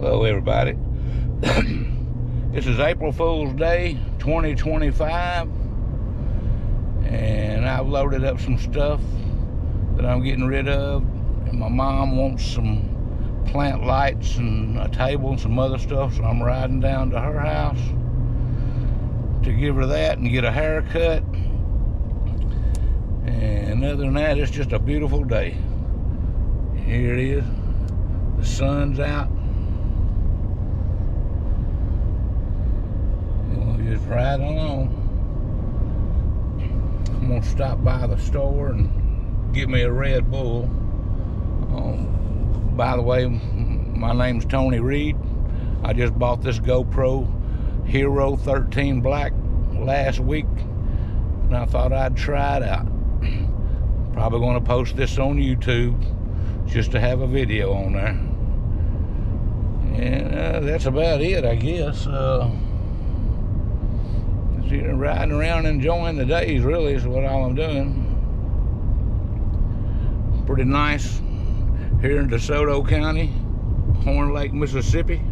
Hello everybody. This is April Fool's Day 2025, and I've loaded up some stuff that I'm getting rid of, and my mom wants some plant lights and a table and some other stuff, so I'm riding down to her house to give her that and get a haircut. And other than that, it's just a beautiful day. Here it is. The sun's out. We'll just ride along. I'm gonna stop by the store and get me a Red Bull. By the way, my name's Tony Reed. I just bought this GoPro Hero 13 Black last week, and I thought I'd try it out. Probably gonna post this on YouTube just to have a video on there. And that's about it, I guess. Just riding around enjoying the days, really, is what all I'm doing. Pretty nice here in DeSoto County, Horn Lake, Mississippi.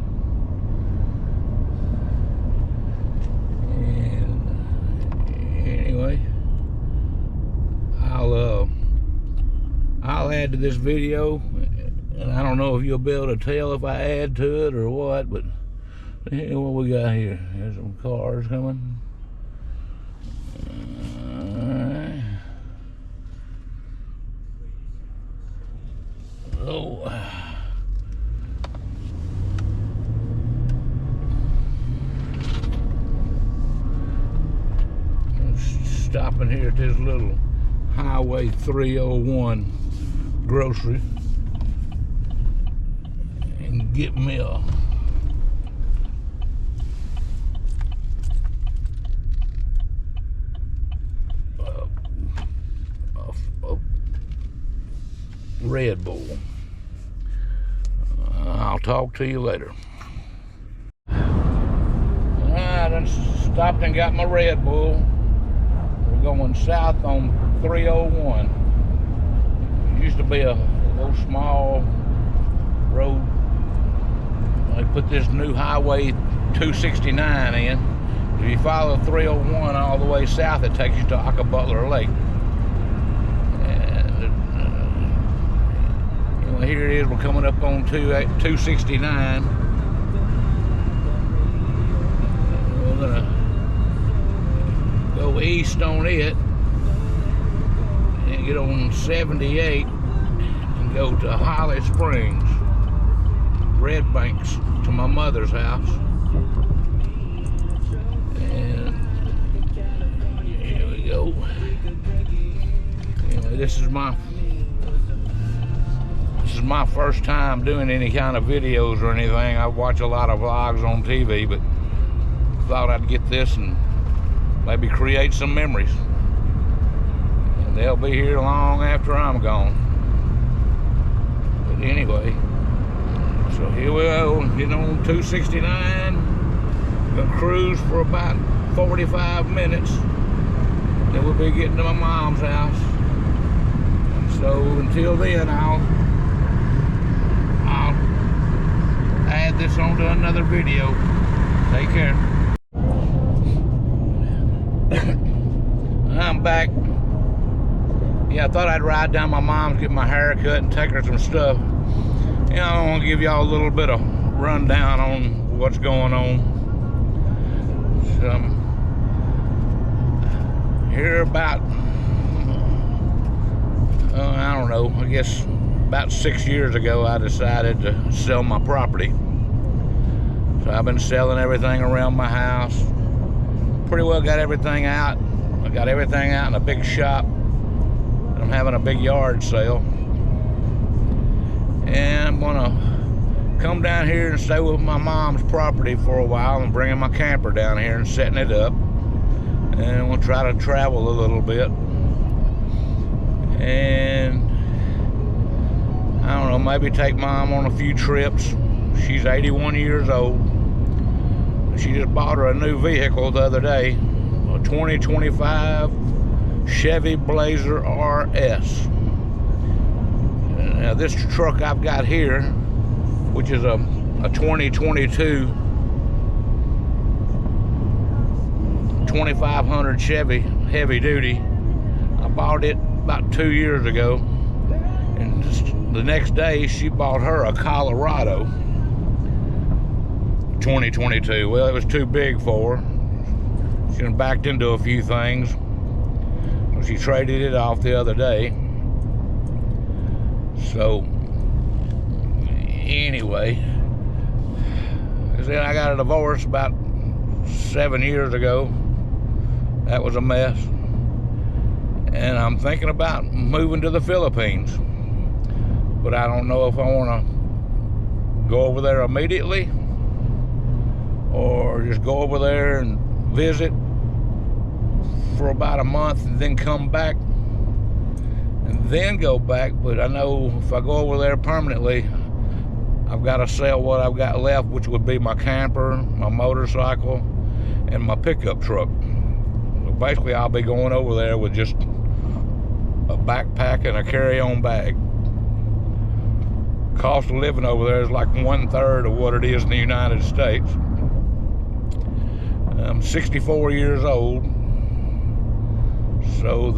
And anyway, I'll add to this video, and I don't know if you'll be able to tell if I add to it or what, but what we got here? There's some cars coming. Alright. Oh. Stopping here at this little Highway 301 grocery and get me a Red Bull. I'll talk to you later. I done stopped and got my Red Bull. We're going south on 301. It used to be a little small road. They put this new Highway 269 in. If you follow 301 all the way south, it takes you to Butler Lake. And here it is. We're coming up on 269. We're gonna go east on it and get on 78 and go to Holly Springs, Red Banks, to my mother's house. And here we go. Anyway, this is my first time doing any kind of videos or anything. I watch a lot of vlogs on TV, but thought I'd get this and maybe create some memories. And they'll be here long after I'm gone. But anyway, so here we go, getting on 269. Gonna cruise for about 45 minutes. Then we'll be getting to my mom's house. And so until then, I'll add this onto another video. Take care. I'm back. Yeah, I thought I'd ride down my mom's, get my hair cut, and take her some stuff. You know, I want to give y'all a little bit of rundown on what's going on. Here about, I don't know, I guess about 6 years ago, I decided to sell my property. So I've been selling everything around my house. Pretty well got everything out. I got everything out in a big shop. I'm having a big yard sale. And I'm gonna come down here and stay with my mom's property for a while and bringing my camper down here and setting it up. And we'll try to travel a little bit. And I don't know, maybe take mom on a few trips. She's 81 years old. She just bought her a new vehicle the other day, a 2025 Chevy Blazer RS. Now this truck I've got here, which is a a 2022 2500 Chevy heavy duty. I bought it about 2 years ago, and the next day she bought her a Colorado 2022. Well, it was too big for her. She done backed into a few things, so she traded it off the other day. So anyway, then I got a divorce about 7 years ago. That was a mess. And I'm thinking about moving to the Philippines, but I don't know if I want to go over there immediately or just go over there and visit for about a month and then come back and then go back. But I know if I go over there permanently, I've got to sell what I've got left, which would be my camper, my motorcycle, and my pickup truck. So basically, I'll be going over there with just a backpack and a carry-on bag. Cost of living over there is like 1/3 of what it is in the United States. I'm 64 years old, so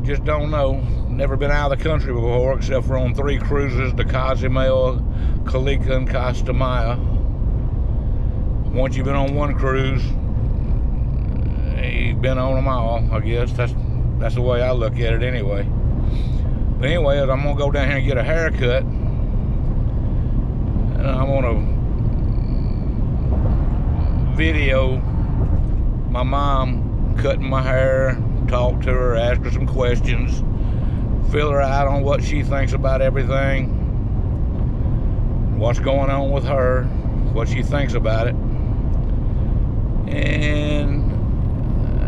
just don't know. Never been out of the country before, except for on 3 cruises to Cozumel, Calica, and Costa Maya. Once you've been on one cruise, you've been on them all, I guess. That's the way I look at it anyway. But anyway, I'm gonna go down here and get a haircut, and I'm gonna video my mom cutting my hair, talk to her, ask her some questions, fill her out on what she thinks about everything, what's going on with her, what she thinks about it. And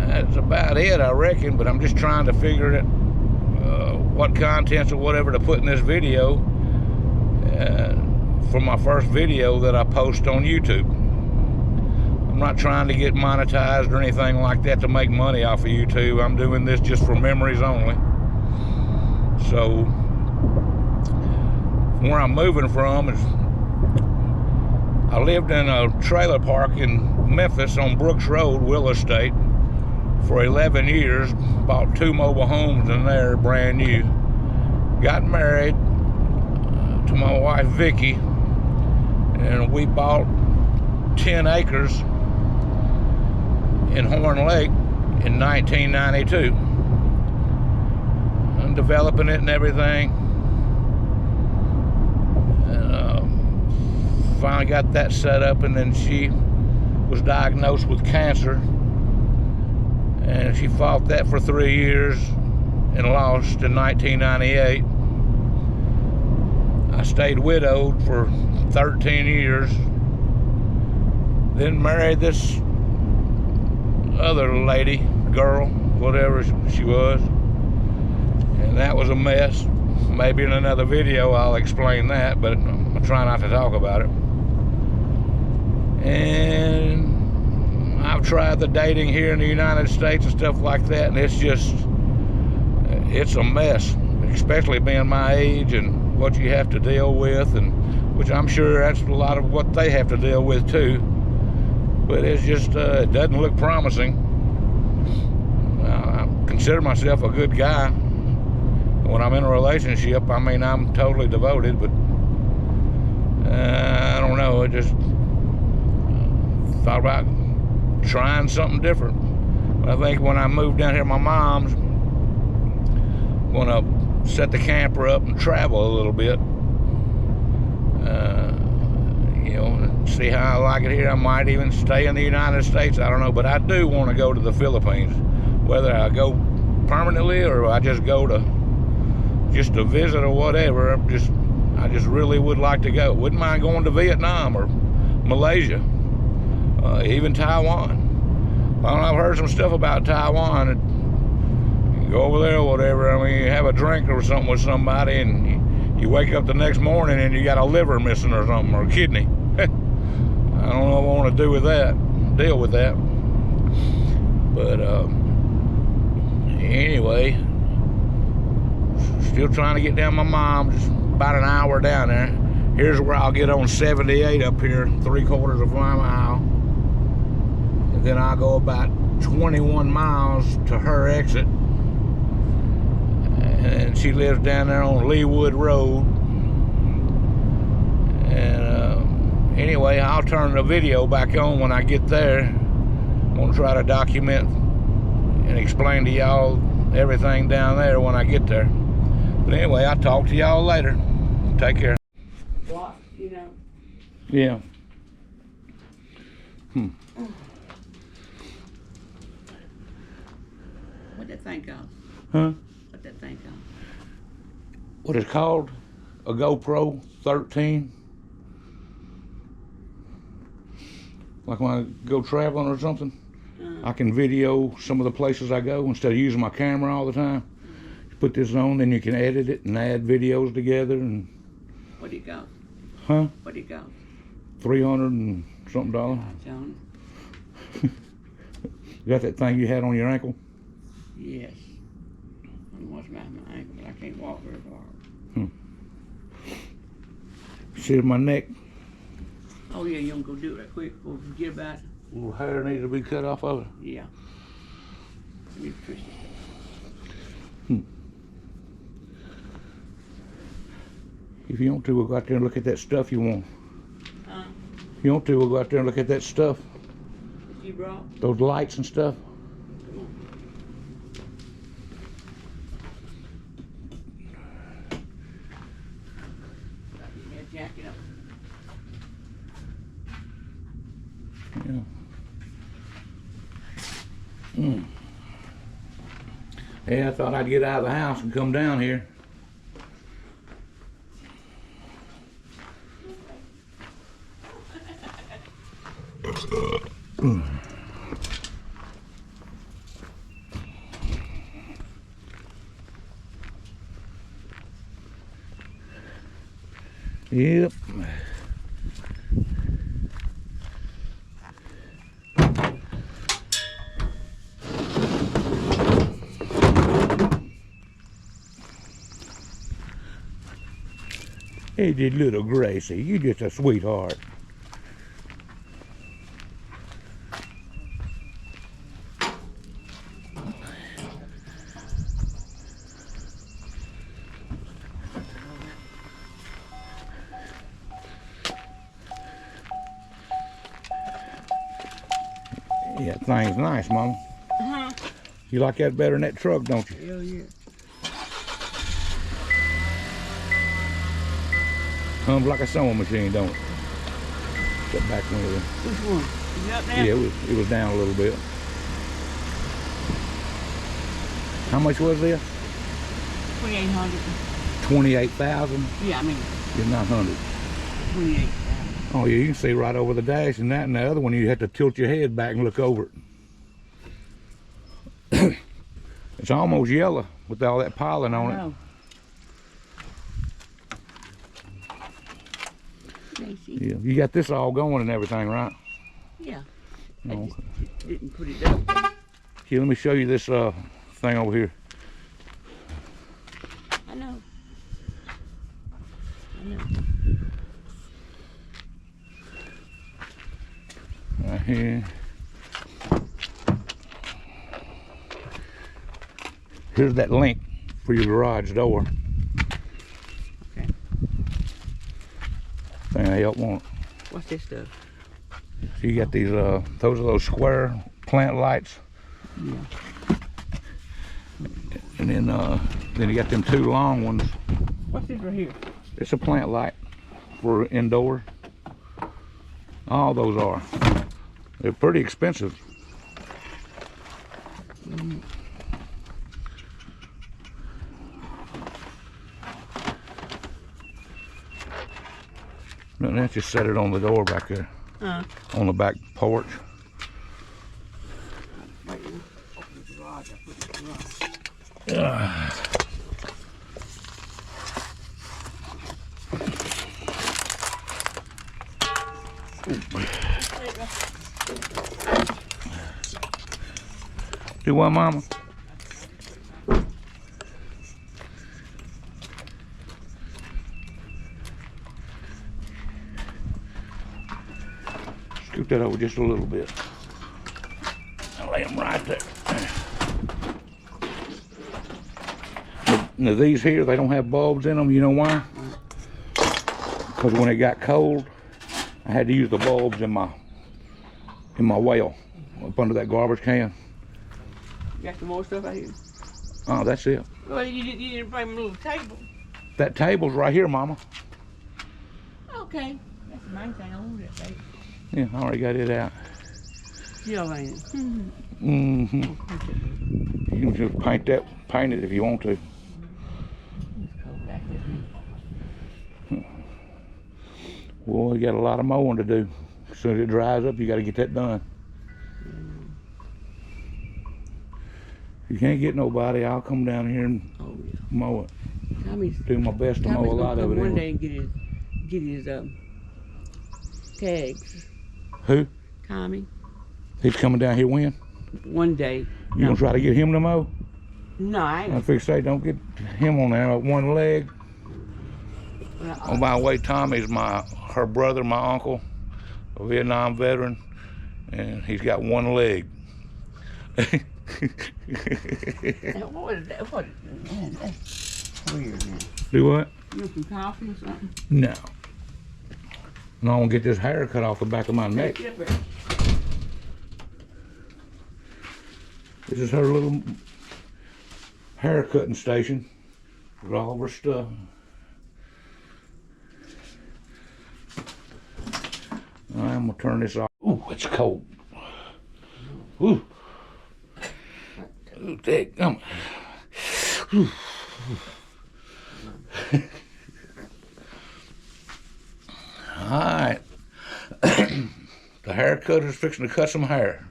that's about it, I reckon. But I'm just trying to figure it, what contents or whatever to put in this video for my first video that I post on YouTube. I'm not trying to get monetized or anything like that to make money off of YouTube. I'm doing this just for memories only. So where I'm moving from is, I lived in a trailer park in Memphis on Brooks Road, Will Estate, for 11 years. Bought 2 mobile homes in there, brand new. Got married to my wife Vicky, and we bought 10 acres in Horn Lake in 1992. And developing it and everything. Finally got that set up, and then she was diagnosed with cancer, and she fought that for 3 years and lost in 1998. I stayed widowed for 13 years, then married this other lady, girl, whatever she was, and that was a mess. Maybe in another video I'll explain that, but I'll try not to talk about it. And I've tried the dating here in the United States and stuff like that, and it's a mess, especially being my age and what you have to deal with, and which I'm sure that's a lot of what they have to deal with too. But it's just, it doesn't look promising. I consider myself a good guy. When I'm in a relationship, I mean, I'm totally devoted, but I don't know, I just thought about trying something different. But I think when I moved down here, my mom's gonna set the camper up and travel a little bit. See how I like it here. I might even stay in the United States, I don't know, but I do want to go to the Philippines. Whether I go permanently or I just go to visit or whatever, I just really would like to go. Wouldn't mind going to Vietnam or Malaysia, even Taiwan. I've heard some stuff about Taiwan. You go over there or whatever, I mean, you have a drink or something with somebody, and you wake up the next morning and you got a liver missing or something, or a kidney. I don't know what I want to deal with that. But anyway, still trying to get down my mom, just about an hour down there. Here's where I'll get on 78 up here, 3/4 of a mile. And then I'll go about 21 miles to her exit. And she lives down there on Leewood Road. And anyway, I'll turn the video back on when I get there. I'm gonna try to document and explain to y'all everything down there when I get there. But anyway, I'll talk to y'all later. Take care. What, you know? Yeah. What that thing called? Huh? What that thing called? What it's called? A GoPro 13. Like when I go traveling or something, I can video some of the places I go instead of using my camera all the time. You put this on, then you can edit it and add videos together. And What do you got? huh? What do you got? $300 and something dollars. John? You got that thing you had on your ankle? Yes. I'm watching my ankle, but I can't walk very far. See my neck? Oh yeah, you gonna go do it right quick before we forget about it? Little hair needs to be cut off of it. Yeah. Let me twist it. If you want to, we'll go out there and look at that stuff you want. Huh? If you want to, we'll go out there and look at that stuff. What you brought? Those lights and stuff. Come on. Get that jacket up. Yeah. Yeah, I thought I'd get out of the house and come down here. Yep. Hey, did little Gracie, you just a sweetheart. Yeah, that thing's nice, Mama. You like that better than that truck, don't you? Hell yeah. Hums like a sewing machine, don't it? That back window. Which one? Is it up there? Yeah, it was down a little bit. How much was this? 2,800. 28,000? Yeah, I mean, It's not 100. 28,000. Oh yeah, you can see right over the dash, and that and the other one you have to tilt your head back and look over it. It's almost yellow with all that pollen on it. Yeah, you got this all going and everything, right? Yeah. Oh, I okay. just didn't put it up. Here, let me show you this thing over here. I know. Right here. Here's that link for your garage door. Okay. Thing I help want. What's this stuff? So you got these, those are those square plant lights. Yeah. And then you got them two long ones. What's this right here? It's a plant light for indoor. All those are. They're pretty expensive. No, let's just set it on the door back there. On the back porch. Wait, open the garage. I put it in the garage. Do what, Mama? Scoot that over just a little bit. I'll lay them right there. Now these here, they don't have bulbs in them. You know why? Because when it got cold, I had to use the bulbs in my well up under that garbage can. You got some more stuff out here? Oh, that's it. Well, you didn't bring me a little table. That table's right here, Mama. Okay. That's the main thing. I want that table. Yeah, I already got it out. Yeah, ain't it? Mm-hmm. You can just paint it if you want to. It's cold back there. Well, you got a lot of mowing to do. As soon as it dries up, you got to get that done. If you can't get nobody, I'll come down here and mow it. Do my best to mow a lot of it. One day and get his tags. Who? Tommy. He's coming down here when? One day. You gonna try to get him to mow? No, I ain't. I figure say don't get him on there with one leg. On my way, Tommy's her brother, my uncle, a Vietnam veteran, and he's got one leg. What is that? Man, that's weird, man. Do what? You want some coffee or something? No. And I want to get this hair cut off the back of my neck. This is her little hair cutting station with all of her stuff. I'm gonna turn this off. Ooh, it's cold. Ooh. Ooh, come on. All right. The hair cutter's fixing to cut some hair.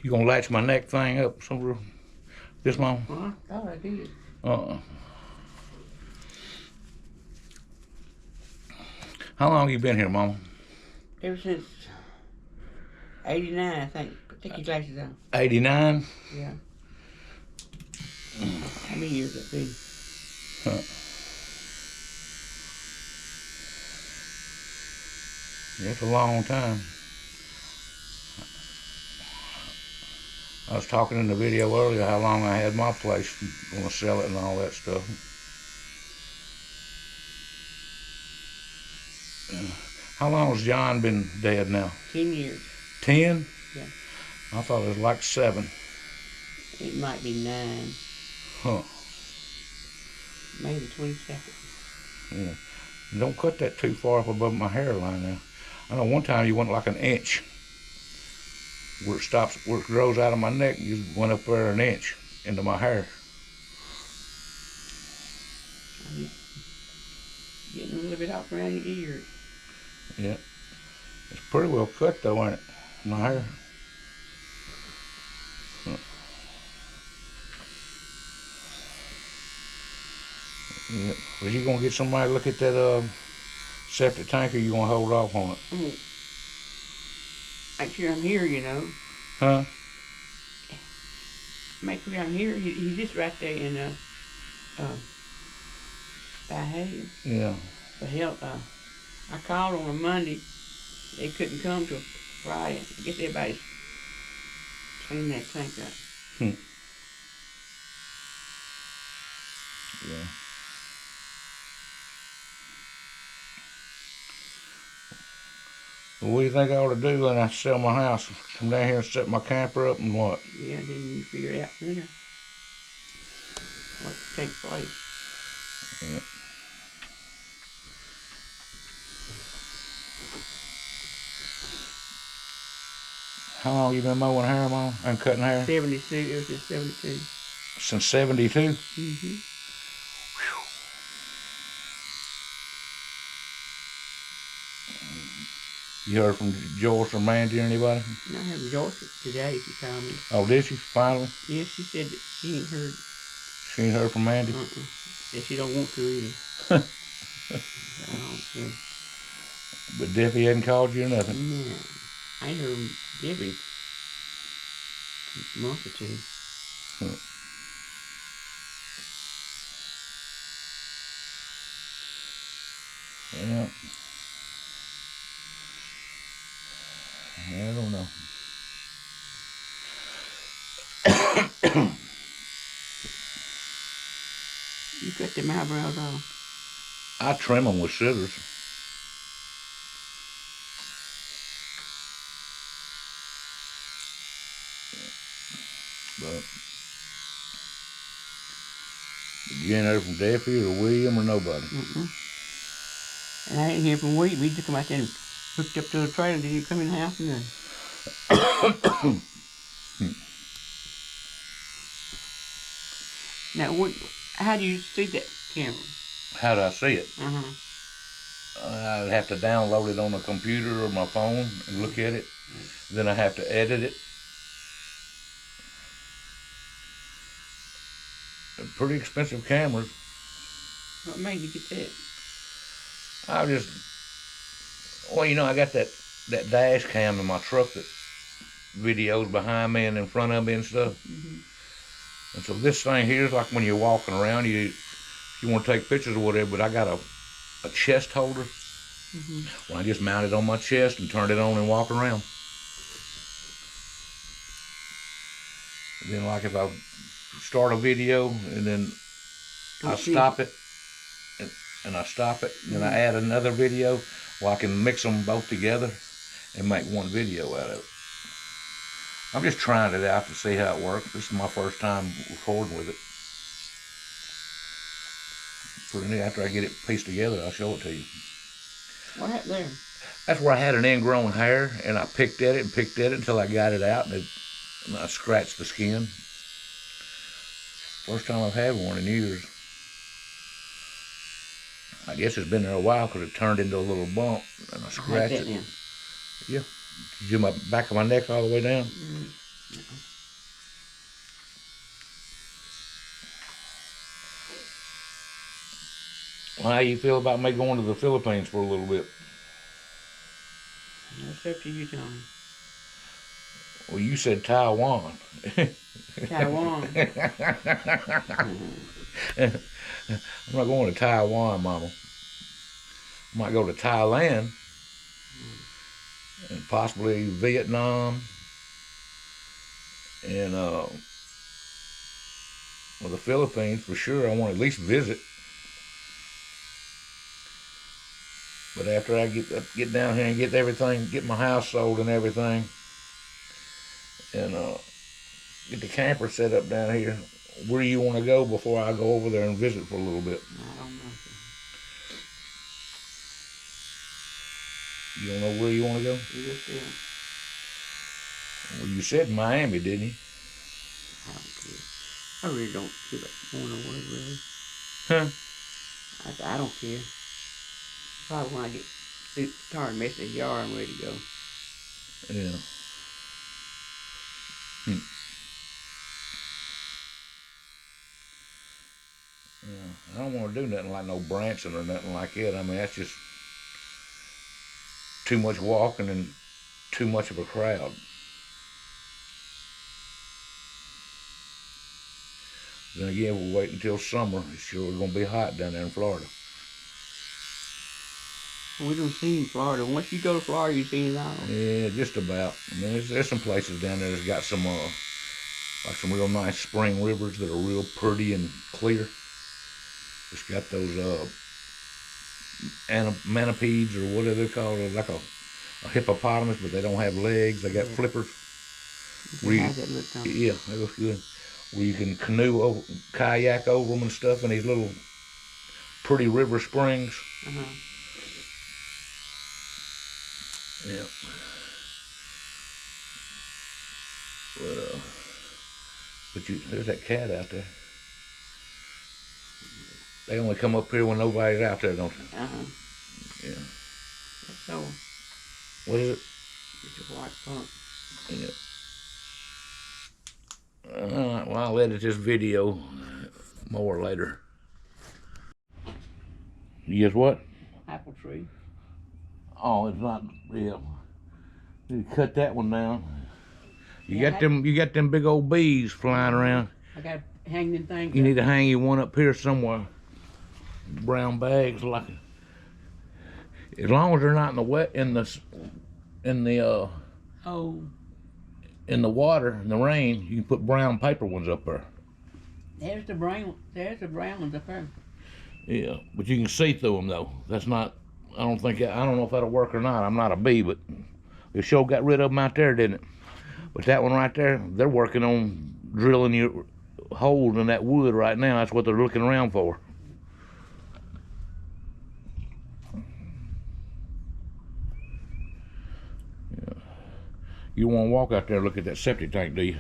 You gonna latch my neck thing up somewhere? This Mom? I thought I did. How long you been here, Mama? Ever since 89, I think. Take your glasses out. 89? Yeah. How many years that been? It's a long time. I was talking in the video earlier how long I had my place, going to sell it and all that stuff. How long has John been dead now? 10 years. 10? Yeah. I thought it was like 7. It might be 9. Huh. Maybe 22nd. Yeah. Don't cut that too far up above my hairline now. I know one time you went like an inch. Where it stops, where it grows out of my neck, you went up there an inch into my hair. I'm getting a little bit off around your ears. Yeah. It's pretty well cut though, ain't it? My hair. Yeah. Was you gonna get somebody to look at that septic tank, or you gonna hold off on it? Make sure I'm here, you know. Huh? Make sure I'm here. He's just right there in by Hayes. Yeah. But hell, I called on a Monday. They couldn't come till Friday. I guess everybody's cleaning that tank up. Yeah. Well, what do you think I ought to do when I sell my house? Come down here and set my camper up and what? Yeah, then you figure it out from there. What takes place. Yeah. How long you been mowing hair, Mom? And cutting hair? 72. It was just 72. Since 72? Mm-hmm. You heard from Joyce or Mandy or anybody? I haven't Joyce today, she called me. Oh, did she finally? Yeah, she said that she ain't heard. She ain't heard from Mandy? Said she don't want to either. But Diffie hadn't called you or nothing? No. I ain't heard Debbie a month or 2. Yeah. I don't know. You cut them eyebrows off. I trim them with scissors. But you ain't heard from Daffy or William or nobody. And I ain't hear from William. He just come out there and hooked up to the trailer. Did he come in the house and then? Now, how do you see that camera? How do I see it? Uh-huh. I'd have to download it on a computer or my phone and look at it. Then I have to edit it. They're pretty expensive cameras. What made you get that? Well, you know, I got that dash cam in my truck that videos behind me and in front of me and stuff. And so this thing here is like when you're walking around, you want to take pictures or whatever, but I got a chest holder. Well, I just mount it on my chest and turn it on and walk around. And then like if I start a video and then I stop it, and I stop it, and then I add another video, well, I can mix them both together and make one video out of it. I'm just trying it out to see how it works. This is my first time recording with it. Pretty neat. After I get it pieced together, I'll show it to you. What happened there? That's where I had an ingrown hair, and I picked at it until I got it out, and I scratched the skin. First time I've had one in years. I guess it's been there a while because it turned into a little bump, and I scratched it. Now. Yeah. Did you do my back of my neck all the way down? Well, how you feel about me going to the Philippines for a little bit? That's up to you, Tony. Well, you said Taiwan. Taiwan. I'm not going to Taiwan, Mama. I might go to Thailand and possibly Vietnam and well, the Philippines for sure. I want to at least visit. But after I get down here and get everything, get my house sold and everything, and get the camper set up down here, where do you want to go before I go over there and visit for a little bit? I don't know. You don't know where you want to go? You just do. Well, you said Miami, didn't you? I don't care. I really don't give a more nowhere, really. Huh? I don't care. Probably when I get tired of messing the yard, I'm ready to go. Yeah. Yeah. I don't want to do nothing like no branching or nothing like that. I mean, that's just too much walking and too much of a crowd. Then again, we'll wait until summer. It's sure going to be hot down there in Florida. We don't see in Florida. Once you go to Florida, you see it all. Yeah, just about. I mean, there's some places down there that's got some, like some real nice spring rivers that are real pretty and clear. It's got those manapedes or whatever they're called, like a hippopotamus, but they don't have legs. They got flippers. How's that look, Tom? Yeah, that looks good. Where you can kayak over them and stuff in these little pretty river springs. Yeah. But there's that cat out there. They only come up here when nobody's out there, don't they? Yeah. So. What is it? It's a white pump. Yeah. Well, I'll edit this video more later. You guess what? Apple tree. Oh, it's not. Yeah. You cut that one down. You got them big old bees flying around. I got hanging things. You need to hang you one up here somewhere. Brown bags like. As long as they're not in the wet in the Oh, in the water in the rain, you can put brown paper ones up there. there's the brown. There's the brown ones up there. Yeah, but you can see through them though. That's not. I don't know if that'll work or not. I'm not a bee, but it sure got rid of them out there, didn't it? But that one right there, they're working on drilling your holes in that wood right now. That's what they're looking around for. Yeah. You want to walk out there and look at that septic tank, do you?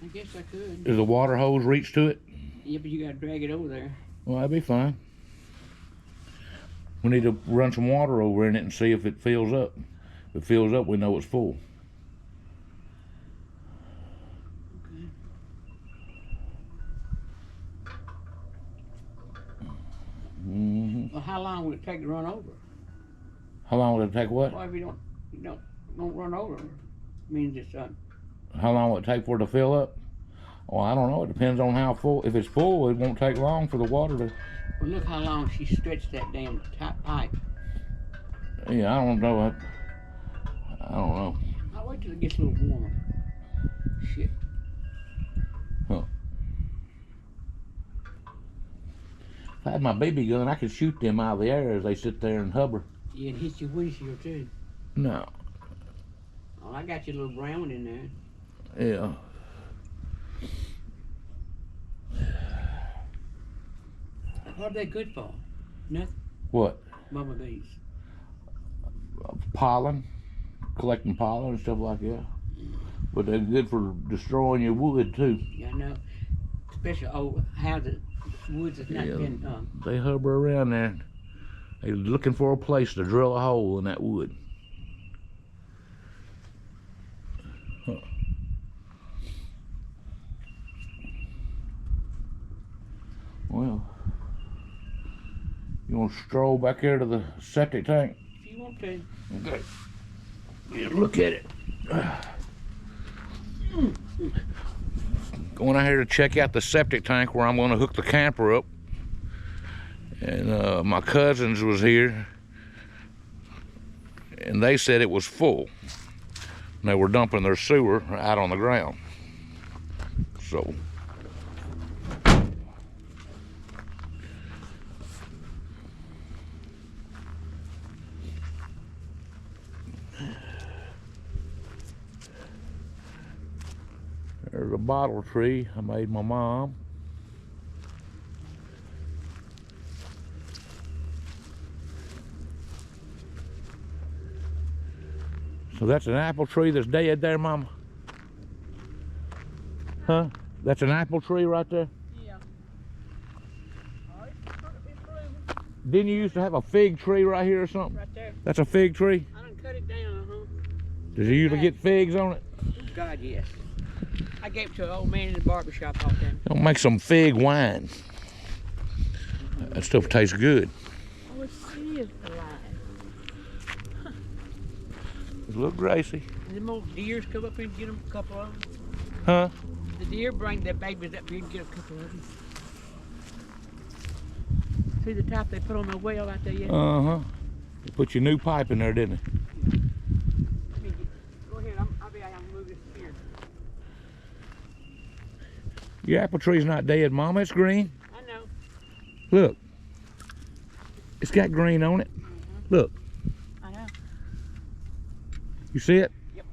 I guess I could. Does the water hose reach to it? Yeah, but you gotta drag it over there. Well, that'd be fine. We need to run some water over in it and see if it fills up. If it fills up, we know it's full. Okay. Mm-hmm. Well, how long would it take to run over? How long would it take what? Well, if you don't run over, it means it's How long would it take for it to fill up? Well, I don't know. It depends on how full. If it's full, it won't take long for the water to... Well, look how long she stretched that damn pipe. Yeah, I don't know. I don't know. I'll wait till it gets a little warmer. Shit. Huh. If I had my BB gun, I could shoot them out of the air as they sit there and hover. Yeah, and hit your windshield too. No. Oh, I got your little brown one in there. Yeah. What are they good for? Nothing. What? Mama bees. Pollen. Collecting pollen and stuff like that. But they're good for destroying your wood too. Yeah, I know. Especially how the woods has not been. They hover around there. They're looking for a place to drill a hole in that wood. Huh. Well, you want to stroll back here to the septic tank? If you want to. Okay. Yeah, look at it. Going out here to check out the septic tank where I'm going to hook the camper up. And my cousins was here, and they said it was full. And they were dumping their sewer out on the ground. So. There's a bottle tree I made my mom. So that's an apple tree that's dead there, Mama? Huh? That's an apple tree right there? Yeah. Didn't you used to have a fig tree right here or something? Right there. That's a fig tree? I done cut it down, Does it usually get figs on it? God, yes. I gave it to an old man in the barbershop all the time. Don't make some fig wine. That stuff tastes good. Oh, it is alive. Look, Gracie. And them old deers come up here and get them, a couple of them. Huh? The deer bring their babies up here and get a couple of them. See the top they put on the well out there yet? Uh-huh. You put your new pipe in there, didn't it? Go ahead, I'll be out and move this here. Your apple tree's not dead, Mama. It's green. I know. Look. It's got green on it. Look. I know. You see it? Yep.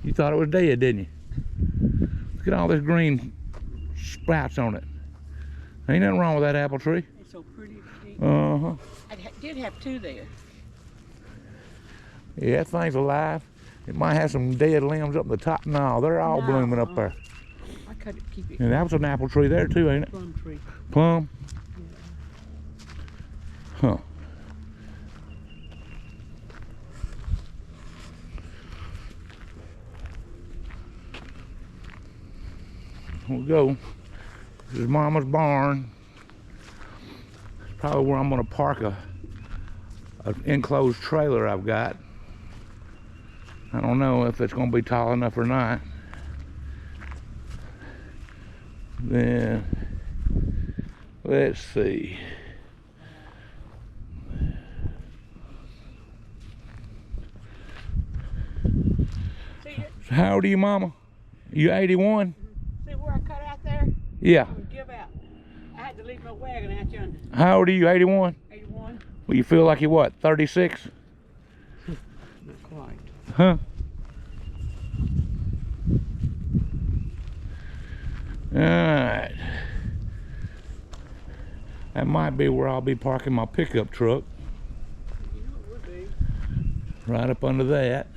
You thought it was dead, didn't you? Look at all this green sprouts on it. Ain't nothing wrong with that apple tree. It's so pretty to see. Uh-huh. I did have two there. Yeah, that thing's alive. It might have some dead limbs up the top. No, they're all blooming up there. I cut it, keep it. And that was an apple tree there too, ain't it? Plum tree. Plum? Yeah. Huh. Here we go. This is Mama's barn. It's probably where I'm gonna park an enclosed trailer I've got. I don't know if it's gonna be tall enough or not. Then, let's see. How old are you, Mama? You 81? See where I cut out there? Yeah. I would give out. I had to leave my wagon out yonder. How old are you, 81? 81. Well, you feel like you're what, 36? Not quite. Huh? Alright. That might be where I'll be parking my pickup truck. You know it would be. Right up under that.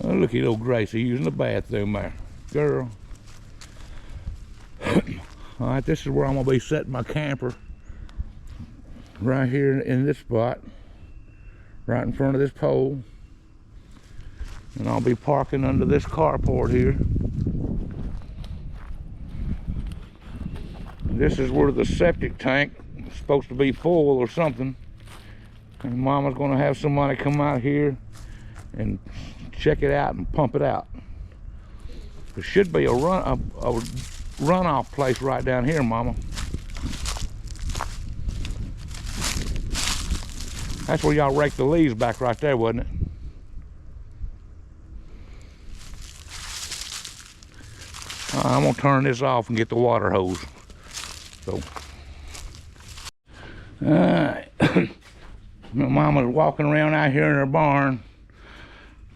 Oh, look at old Gracie using the bathroom there. Girl. Alright, this is where I'm going to be setting my camper. Right here in this spot. Right in front of this pole. And I'll be parking under this carport here. This is where the septic tank is supposed to be full or something. And Mama's going to have somebody come out here and check it out and pump it out. There should be a runoff place right down here, Mama. That's where y'all raked the leaves back right there, wasn't it? I'm gonna turn this off and get the water hose. So, alright. My Mama's walking around out here in her barn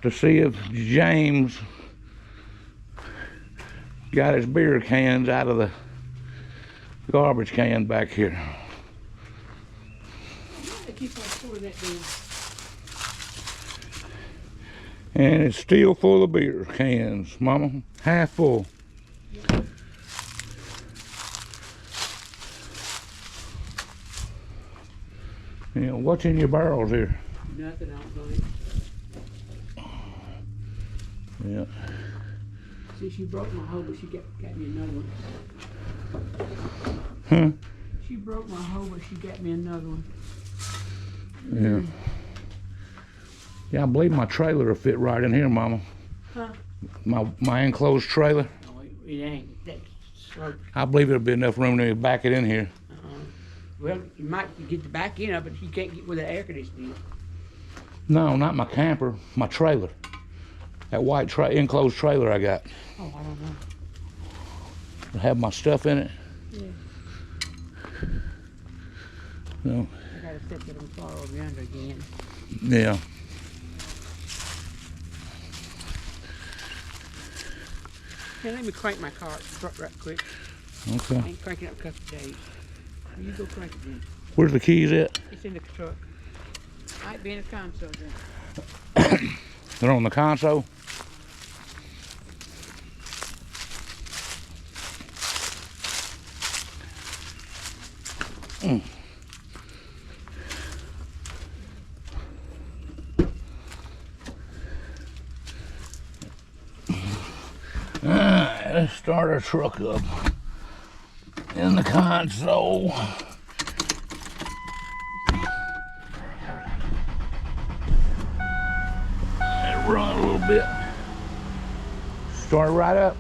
to see if James got his beer cans out of the garbage can back here. Keep on pulling that down. And it's still full of beer cans, Mama. Half full. Yeah, what's in your barrels here? Nothing, I don't believe. Yeah. See, she broke my hoe, but she got me another one. Huh? She broke my hoe, but she got me another one. Yeah. Yeah, I believe my trailer will fit right in here, Mama. Huh? My enclosed trailer. No, it ain't. That's slow. I believe there'll be enough room to back it in here. Well, you might get the back end of it, but you can't get where the air conditioning is. No, not my camper, my trailer. That white enclosed trailer I got. Oh, I don't know. I have my stuff in it. Yeah. No. I gotta set that on far over yonder again. Yeah. Hey, let me crank my truck right quick. Okay. I ain't cranking up a couple of days. You go crank it then. Where's the keys at? It's in the truck. Might be in the console then. They're on the console. Alright, let's start our truck up in the console. And run a little bit. Start right up.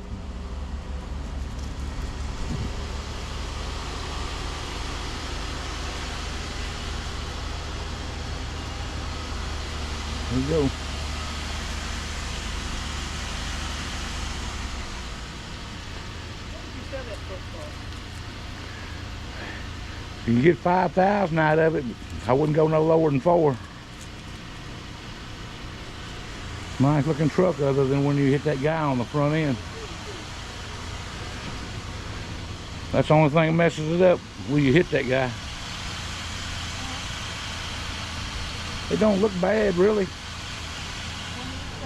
There you go. You can get 5,000 out of it. I wouldn't go no lower than 4. Nice looking truck, other than when you hit that guy on the front end. That's the only thing that messes it up, when you hit that guy. It don't look bad, really.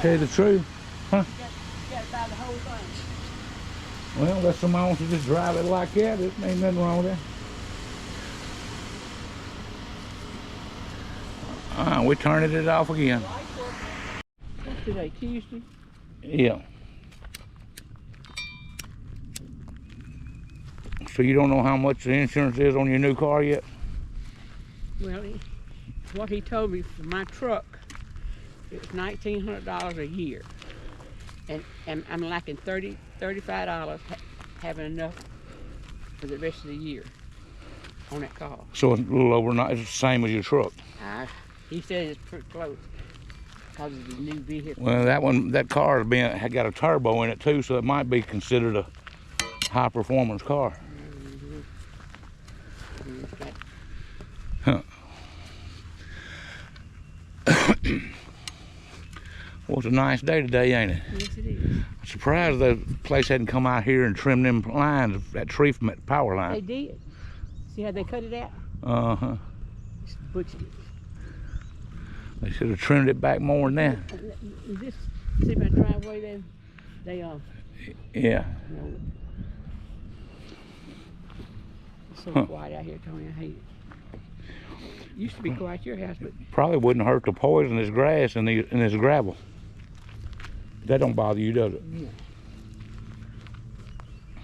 Tell you the truth. Huh? You gotta buy the whole thing. Well, unless somebody wants to just drive it like that, there ain't nothing wrong with that. We're turning it off again. What's today, Tuesday? Yeah. So you don't know how much the insurance is on your new car yet? Well, what he told me for my truck, it was $1,900 a year. And I'm lacking $35 having enough for the rest of the year on that car. So it's a little over, it's the same as your truck. He said it's pretty close. because of the new vehicle. Well, that car had got a turbo in it too, so it might be considered a high performance car. Huh. Well, it's a nice day today, ain't it? Yes, it is. I'm surprised the place hadn't come out here and trimmed them lines, that tree from that power line. They did. See how they cut it out? Uh-huh. Just butchered it. They should have trimmed it back more than that. Is this, see my driveway there? They Yeah. you know, it's so quiet out here, Tony. I hate it. Used to be quiet at your house, but Probably wouldn't hurt to poison this grass and this gravel. That don't bother you, does it? yeah.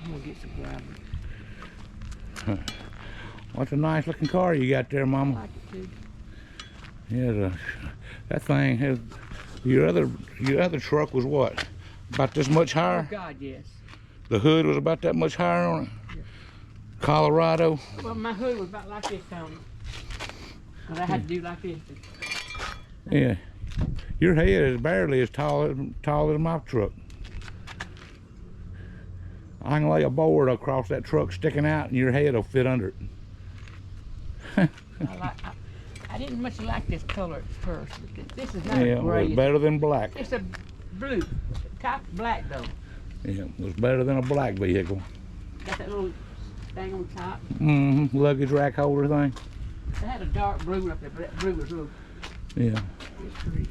I'm gonna get some gravel. What's a nice looking car you got there, I Mama? like it too. Yeah, that thing has. Your other truck was what? About this much Oh higher? God, yes. The hood was about that much higher on it? Yeah. Colorado? Well, my hood was about like this, Tony. But I had to do like this. Yeah. Your head is barely as tall as my truck. I can lay a board across that truck sticking out and your head will fit under it. I didn't much like this color at first. But this is not Yeah, a well, gray. it's better than black. It's a blue. Top black though. Yeah, it was better than a black vehicle. Got that little thing on top. Mm-hmm. Luggage rack holder thing. It had a dark blue up there, but that blue was real. Yeah. It's pretty.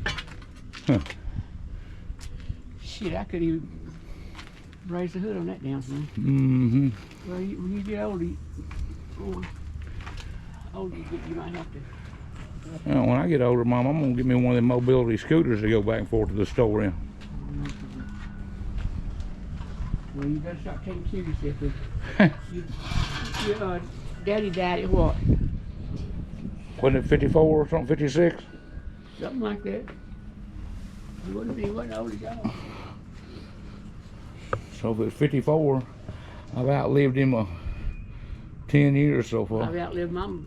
Huh. Shit, I couldn't even raise the hood on that damn thing. Mm-hmm. Well, when you get older, you might have to. When I get older, Mom, I'm gonna get me one of them mobility scooters to go back and forth to the store in. Well, you better start taking care of yourself. Your daddy died at what? Wasn't it 54 or something, 56? Something like that. He wasn't old as y'all. So if it's 54, I've outlived him 10 years so far. I've outlived Mama.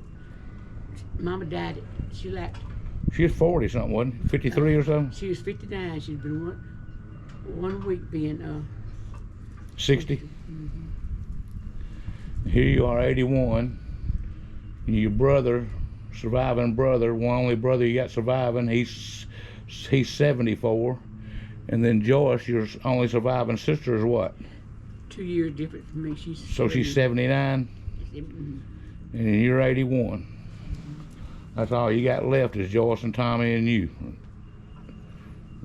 Mama died. She left. She was 40 something, wasn't it? 53 or something? She was 59. She's been one week being 60? Mm-hmm. Here you are, 81. And your brother, surviving brother, one only brother you got surviving, he's 74. And then Joyce, your only surviving sister, is what? 2 years different from me. She's So she's 79, Mm-hmm. and then you're 81. That's all you got left is Joyce and Tommy and you.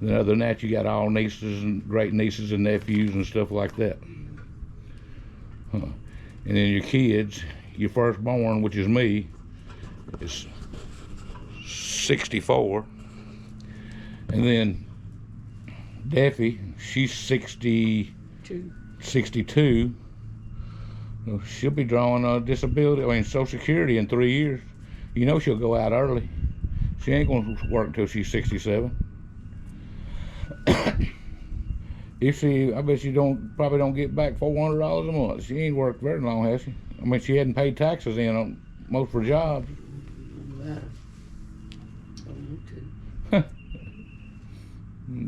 Then other than that, you got all nieces and great nieces and nephews and stuff like that. Huh. And then your kids, your firstborn, which is me, is 64. And then Daffy, she's 62. So she'll be drawing a disability, Social Security in 3 years. You know she'll go out early. She ain't gonna work until she's 67. I bet she probably don't get back $400 a month. She ain't worked very long, has she? She hadn't paid taxes in on most of her jobs.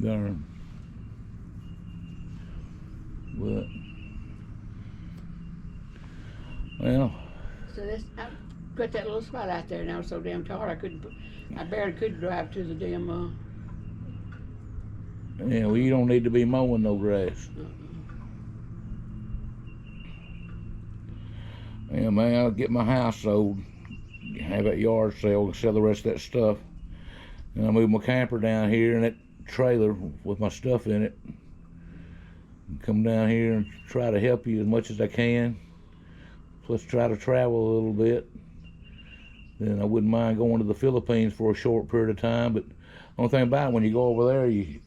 Darn. But, well. So I put that little spot out there, and I was so damn tired I barely could drive to the damn. Yeah, well, you don't need to be mowing no grass. Yeah, man, I'll get my house sold, have that yard sale, and sell the rest of that stuff. And I'll move my camper down here in that trailer with my stuff in it. And come down here and try to help you as much as I can. Plus try to travel a little bit. Then I wouldn't mind going to the Philippines for a short period of time, but the only thing about it, when you go over there, you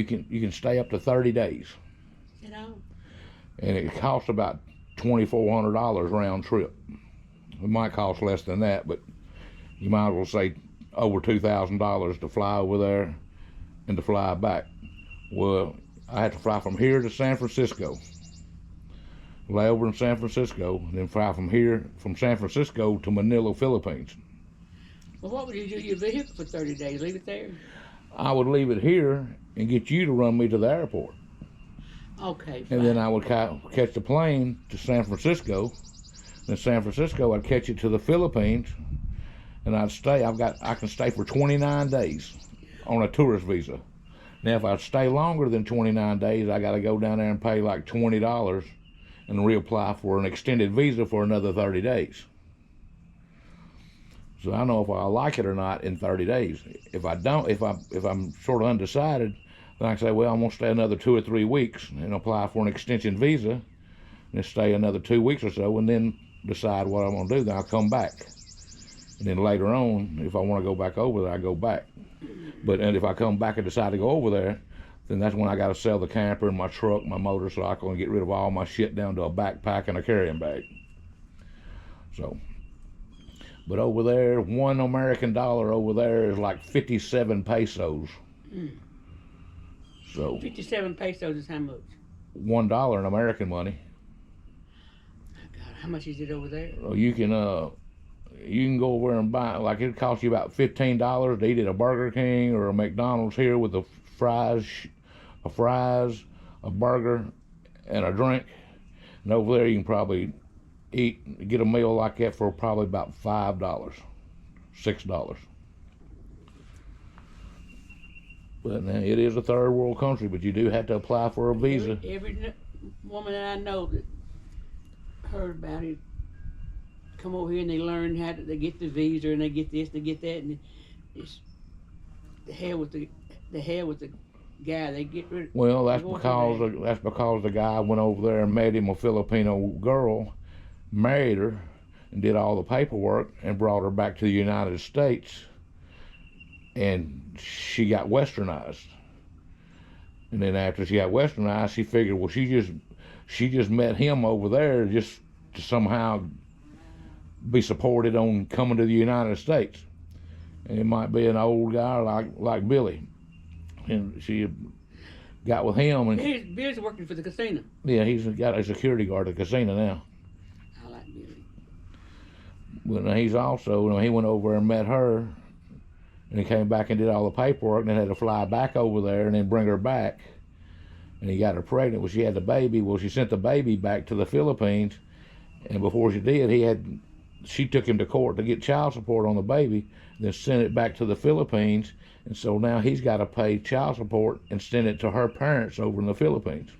can stay up to 30 days. You know? And it costs about $2,400 round trip. It might cost less than that, but you might as well say over $2,000 to fly over there and to fly back. Well, I had to fly from here to San Francisco, lay over in San Francisco, then fly from San Francisco to Manila, Philippines. Well, what would you do your vehicle for 30 days? Leave it there? I would leave it here and get you to run me to the airport. Okay, fine. And then I would catch the plane to San Francisco. Then San Francisco, I'd catch it to the Philippines, and I'd stay. I can stay for 29 days on a tourist visa. Now, if I stay longer than 29 days, I got to go down there and pay like $20 and reapply for an extended visa for another 30 days. So I know if I like it or not in 30 days. If I don't, if I'm sort of undecided, then I can say, well, I'm gonna stay another 2 or 3 weeks and apply for an extension visa, and stay another 2 weeks or so, and then decide what I'm gonna do. Then I'll come back, and then later on, if I want to go back over there, I go back. And if I come back and decide to go over there, then that's when I got to sell the camper and my truck, my motorcycle, and get rid of all my shit down to a backpack and a carrying bag. So. But over there, $1 American over there is like 57 pesos. So 57 pesos is how much? $1 in American money. God, how much is it over there? Well, you can go over and buy, like it costs you about $15 to eat at a Burger King or a McDonald's here with the fries, a burger, and a drink. And over there you can probably get a meal like that for probably about $5, $6. But now, it is a third world country, but you do have to apply for a visa. Every woman that I know that heard about it come over here and they learn how to, they get the visa and they get this and they get that, and it's the hell with the guy. They get rid of. Well, that's because the guy went over there and met him a Filipino girl, married her, and did all the paperwork and brought her back to the United States, and she got westernized. And then after she got westernized, she figured, well, she just met him over there just to somehow be supported on coming to the United States. And it might be an old guy like Billy, and she got with him. And Billy's working for the casino. Yeah, he's got a security guard at the casino now. I like Billy. But he's also, he went over and met her, and he came back and did all the paperwork, and then had to fly back over there and then bring her back. And he got her pregnant. Well, she had the baby. Well, she sent the baby back to the Philippines, and before she did, she took him to court to get child support on the baby, then sent it back to the Philippines, and so now he's got to pay child support and send it to her parents over in the Philippines.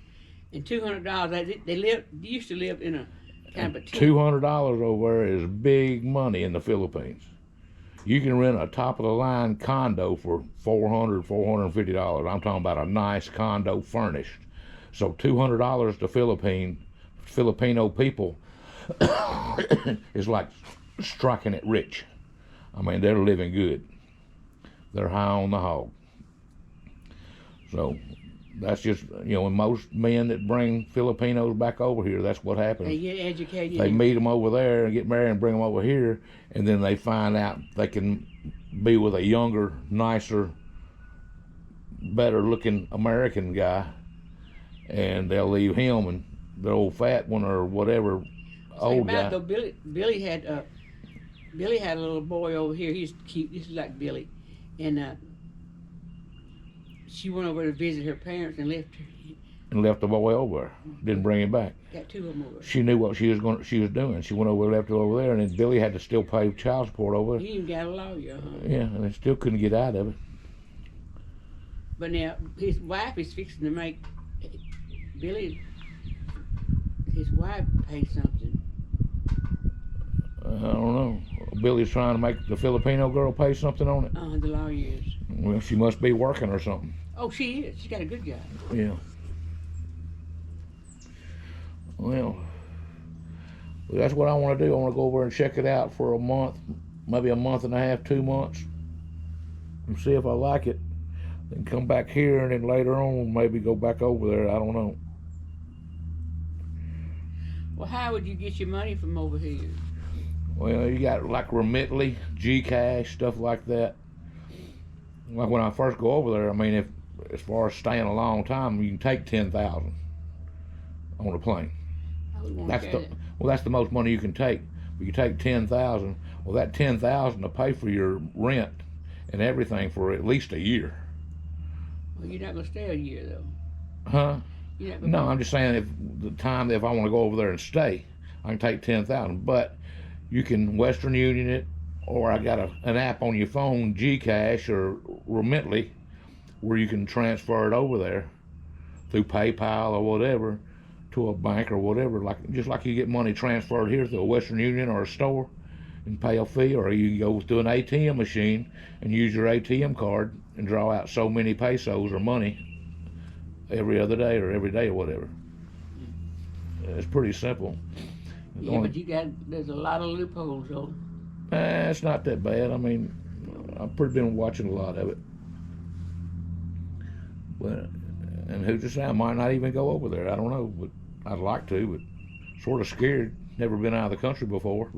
And $200, they used to live in a kind of a $200 over there is big money in the Philippines. You can rent a top-of-the-line condo for $400, $450. I'm talking about a nice condo furnished. So $200 to Filipino people is like striking it rich. I mean, they're living good. They're high on the hog. So that's just, and most men that bring Filipinos back over here, that's what happens. They get educated. They meet them over there and get married and bring them over here, and then they find out they can be with a younger, nicer, better-looking American guy, and they'll leave him and the old fat one or whatever old guy. Though, Billy had a little boy over here. He's cute. This is like Billy, and she went over to visit her parents and left her. And left the boy over. Didn't bring him back. Got two of them over. She knew what she was doing. She went over, left it over there, and then Billy had to still pay child support over there. He even got a lawyer, huh? Yeah, and they still couldn't get out of it. But now his wife is fixing to make his wife pay something. I don't know. Billy's trying to make the Filipino girl pay something on it. The lawyer is. Well, she must be working or something. Oh, she is. She's got a good job. Yeah. Well, that's what I want to do. I want to go over and check it out for a month, maybe a month and a half, 2 months, and see if I like it. Then come back here, and then later on maybe go back over there. I don't know. Well, how would you get your money from over here? Well, you got like Remitly, Gcash, stuff like that. Like when I first go over there, I mean, as far as staying a long time, you can take 10,000 on a plane. That's the most money you can take. But you take 10,000. Well, that 10,000 to pay for your rent and everything for at least a year. Well, you're not gonna stay a year though. Huh? You're not gonna No, I'm just saying if I want to go over there and stay, I can take 10,000. But you can Western Union it, or I got an app on your phone, Gcash or Remitly, where you can transfer it over there through PayPal or whatever to a bank or whatever, just like you get money transferred here through a Western Union or a store and pay a fee, or you can go through an ATM machine and use your ATM card and draw out so many pesos or money every other day or every day or whatever. It's pretty simple. Yeah, but there's a lot of loopholes though. It's not that bad. I mean, I've pretty been watching a lot of it. But, and who's to say, I might not even go over there. I don't know, but I'd like to, but sort of scared. Never been out of the country before,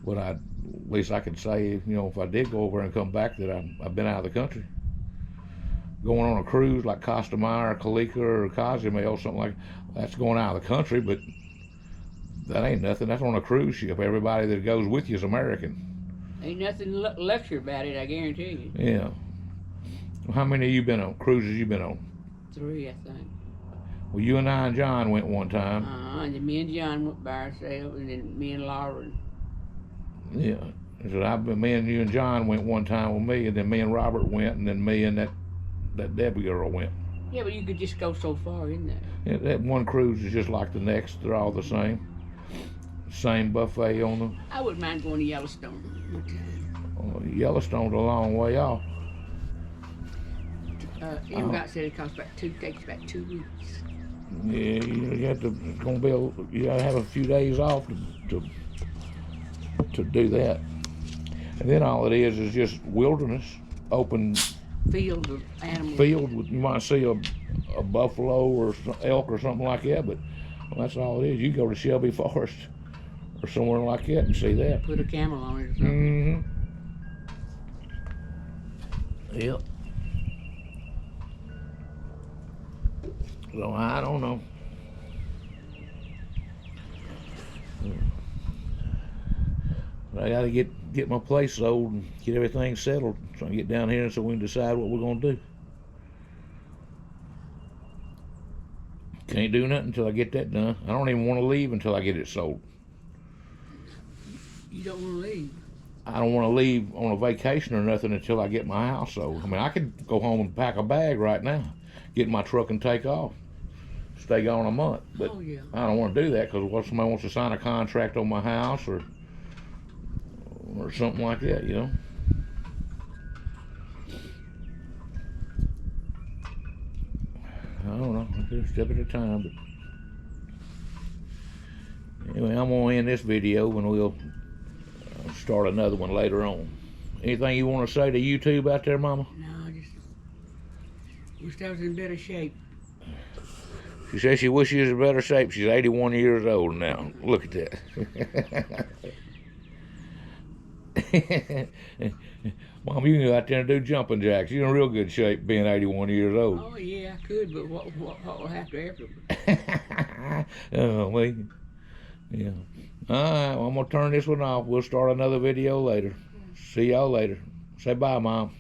but at least I could say, if I did go over and come back, that I've been out of the country. Going on a cruise like Costa Maya or Calica or Cozumel, something like that's going out of the country, but that ain't nothing. That's on a cruise ship. Everybody that goes with you is American. Ain't nothing luxury about it, I guarantee you. Yeah. How many of you been on cruises? You been on? 3, I think. Well, you and I and John went one time. And then me and John went by ourselves, and then me and Laura. Yeah. So me and you and John went one time with me, and then me and Robert went, and then me and that Debbie girl went. Yeah, but you could just go so far in there. Yeah, that one cruise is just like the next. They're all the same. Same buffet on them. I wouldn't mind going to Yellowstone. Yellowstone's a long way off. Everybody said it takes about 2 weeks. Yeah, you have to. It's gonna be. You gotta have a few days off to do that. And then all it is just wilderness, open Field of animals. field. You might see a buffalo or elk or something like that, but that's all it is. You go to Shelby Forest or somewhere like that and see that. Put a camel on it or something. Mm-hmm. Yep. So I don't know. I gotta get my place sold and get everything settled so I can get down here so we can decide what we're gonna do. Can't do nothing until I get that done. I don't even want to leave until I get it sold. You don't want to leave? I don't want to leave on a vacation or nothing until I get my house sold. I mean, I could go home and pack a bag right now, get in my truck and take off, stay gone a month. But I don't want to do that because what somebody wants to sign a contract on my house or something like that, I don't know. I'll do a step at a time. But anyway, I'm gonna end this video and we'll start another one later on. Anything you want to say to YouTube out there, Mama? No, just wish I was in better shape. She says she wishes she was in better shape. She's 81 years old now. Look at that. Mom, you can go out there and do jumping jacks. You're in real good shape being 81 years old. Oh, yeah, I could, but what will happen afterwards? Oh, well, yeah. All right, well, I'm going to turn this one off. We'll start another video later. See y'all later. Say bye, Mom.